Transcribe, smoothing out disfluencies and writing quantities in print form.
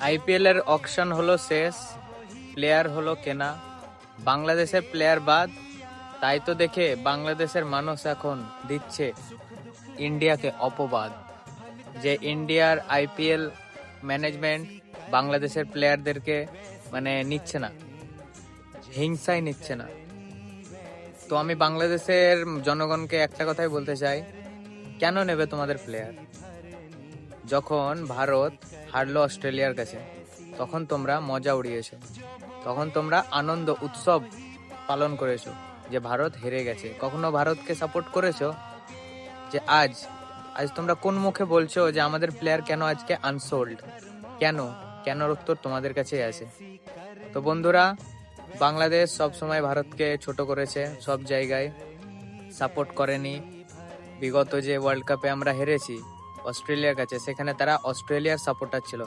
IPL এর auction হলো শেষ, প্লেয়ার হলো কেনা, বাংলাদেশের প্লেয়ার বাদ। তাই তো দেখে বাংলাদেশের মানুষ এখন দিচ্ছে ইন্ডিয়াকে অপবাদ, যে ইন্ডিয়ার আইপিএল ম্যানেজমেন্ট বাংলাদেশের প্লেয়ারদেরকে মানে নিচ্ছে না, হিংসায় নিচ্ছে না। তো আমি বাংলাদেশের জনগণকে একটা কথাই বলতে চাই, কেন নেবে তোমাদের প্লেয়ার? যখন ভারত হারলো অস্ট্রেলিয়ার কাছে, তখন তোমরা মজা উড়িয়েছো, তখন তোমরা আনন্দ উৎসব পালন করেছো যে ভারত হেরে গেছে। কখনো ভারতকে সাপোর্ট করেছো? যে আজ আজ তোমরা কোন মুখে বলছো যে আমাদের প্লেয়ার কেন আজকে আনসোল্ড? কেন? কেনর উত্তর তোমাদের কাছেই আছে। তো বন্ধুরা, বাংলাদেশ সব সময় ভারতকে ছোট করেছে, সব জায়গায় সাপোর্ট করেনি। বিগত যে ওয়ার্ল্ড কাপে আমরা হেরেছি অস্ট্রেলিয়ার কাছে, সেখানে তারা অস্ট্রেলিয়ার সাপোর্টার ছিল।